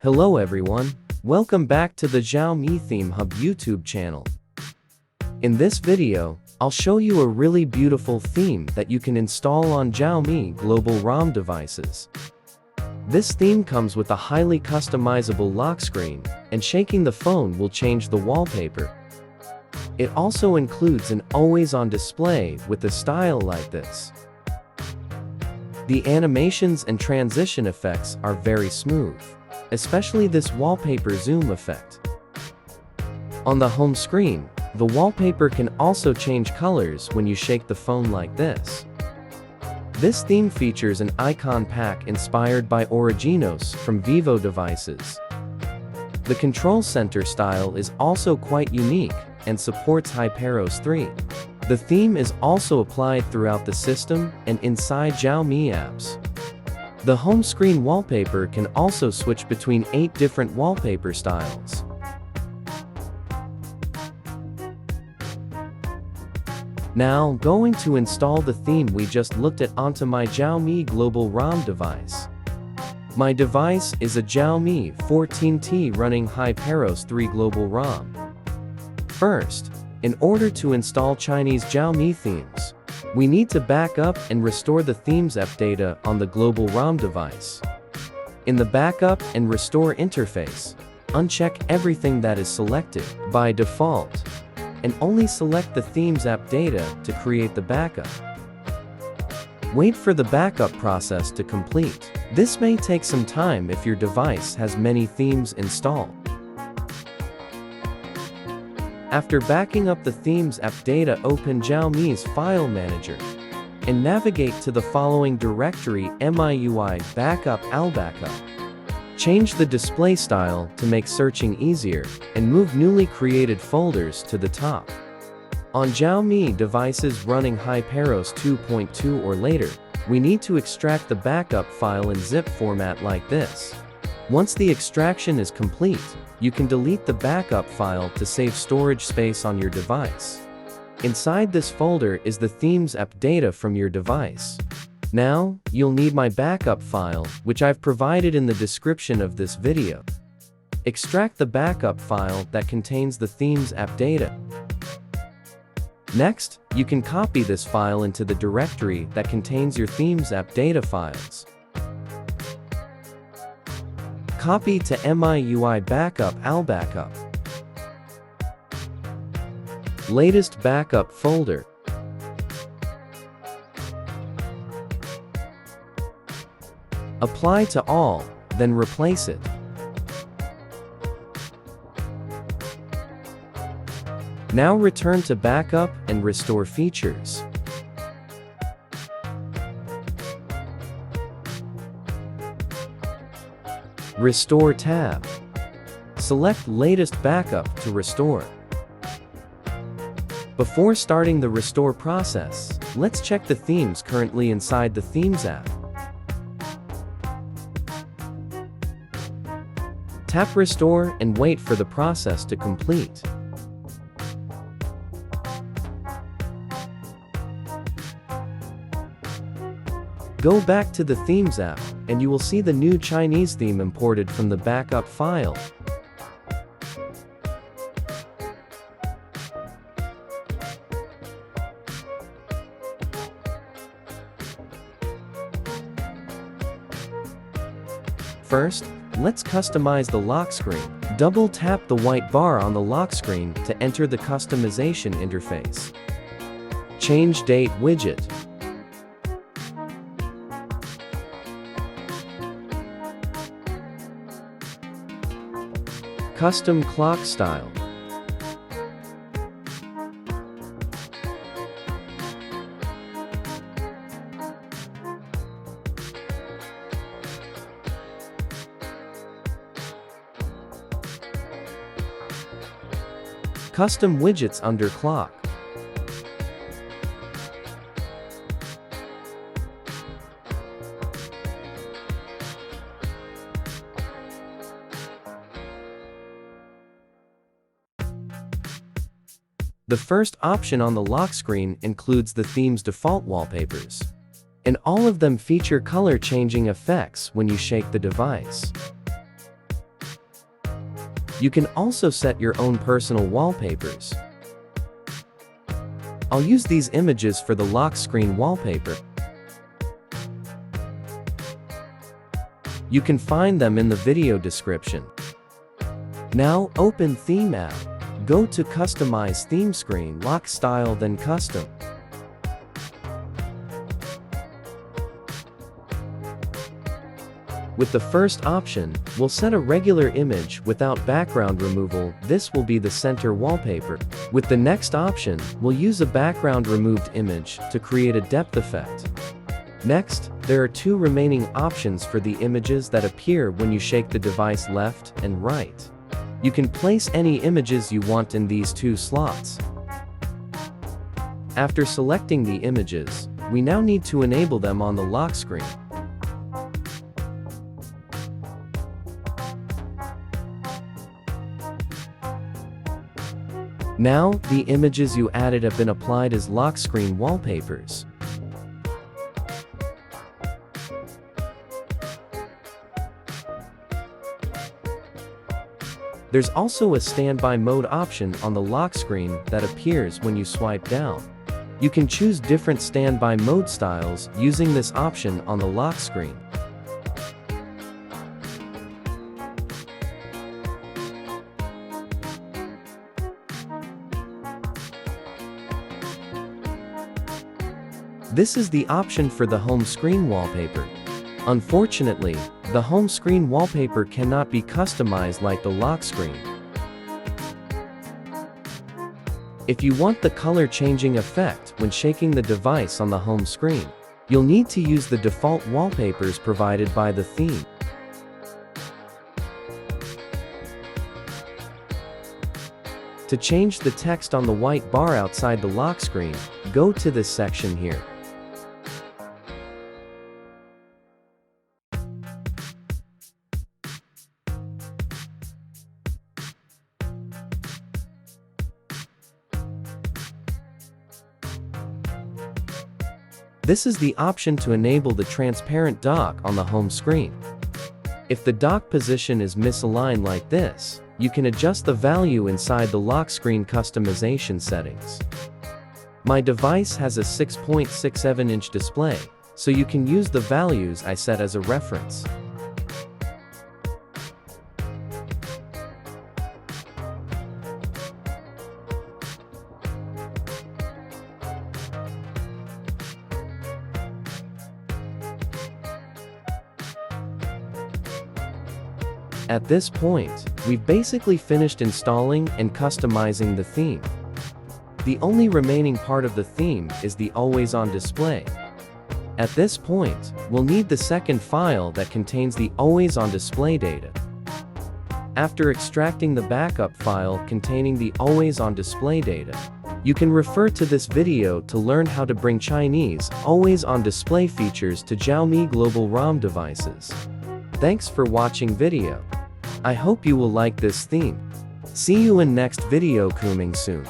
Hello everyone, welcome back to the Xiaomi Theme Hub YouTube channel. In this video, I'll show you a really beautiful theme that you can install on Xiaomi Global ROM devices. This theme comes with a highly customizable lock screen, and shaking the phone will change the wallpaper. It also includes an always-on display with a style like this. The animations and transition effects are very smooth, especially this wallpaper zoom effect. On the home screen, the wallpaper can also change colors when you shake the phone like this. This theme features an icon pack inspired by Originos from Vivo devices. The control center style is also quite unique and supports Hyperos 3. The theme is also applied throughout the system and inside Xiaomi apps. The home screen wallpaper can also switch between 8 different wallpaper styles. Now, going to install the theme we just looked at onto my Xiaomi Global ROM device. My device is a Xiaomi 14T running Hyperos 3 Global ROM. First, in order to install Chinese Xiaomi themes, we need to back up and restore the themes app data on the Global ROM device. In the Backup and Restore interface, uncheck everything that is selected by default, and only select the themes app data to create the backup. Wait for the backup process to complete. This may take some time if your device has many themes installed. After backing up the themes app data, open Xiaomi's file manager and navigate to the following directory: MIUI backup albackup. Change the display style to make searching easier and move newly created folders to the top. On Xiaomi devices running Hyperos 2.2 or later, we need to extract the backup file in zip format like this. Once the extraction is complete, you can delete the backup file to save storage space on your device. Inside this folder is the themes app data from your device. Now, you'll need my backup file, which I've provided in the description of this video. Extract the backup file that contains the themes app data. Next, you can copy this file into the directory that contains your themes app data files. Copy to MIUI backup albackup. Latest backup folder. Apply to all, then replace it. Now return to backup and restore features. Restore tab. Select latest backup to restore. Before starting the restore process, let's check the themes currently inside the Themes app. Tap Restore and wait for the process to complete. Go back to the Themes app, and you will see the new Chinese theme imported from the backup file. First, let's customize the lock screen. Double tap the white bar on the lock screen to enter the customization interface. Change date widget. Custom clock style. Custom widgets under clock. The first option on the lock screen includes the theme's default wallpapers, and all of them feature color-changing effects when you shake the device. You can also set your own personal wallpapers. I'll use these images for the lock screen wallpaper. You can find them in the video description. Now open Theme app. Go to Customize Theme Screen Lock Style, then Custom. With the first option, we'll set a regular image without background removal. This will be the center wallpaper. With the next option, we'll use a background removed image to create a depth effect. Next, there are two remaining options for the images that appear when you shake the device left and right. You can place any images you want in these two slots. After selecting the images, we now need to enable them on the lock screen. Now, the images you added have been applied as lock screen wallpapers. There's also a standby mode option on the lock screen that appears when you swipe down. You can choose different standby mode styles using this option on the lock screen. This is the option for the home screen wallpaper. Unfortunately, the home screen wallpaper cannot be customized like the lock screen. If you want the color changing effect when shaking the device on the home screen, you'll need to use the default wallpapers provided by the theme. To change the text on the white bar outside the lock screen, go to this section here. This is the option to enable the transparent dock on the home screen. If the dock position is misaligned like this, you can adjust the value inside the lock screen customization settings. My device has a 6.67-inch display, so you can use the values I set as a reference. At this point, we've basically finished installing and customizing the theme. The only remaining part of the theme is the always-on display. At this point, we'll need the second file that contains the always-on display data. After extracting the backup file containing the always-on display data, you can refer to this video to learn how to bring Chinese always-on display features to Xiaomi Global ROM devices. Thanks for watching video. I hope you will like this theme. See you in next video coming soon.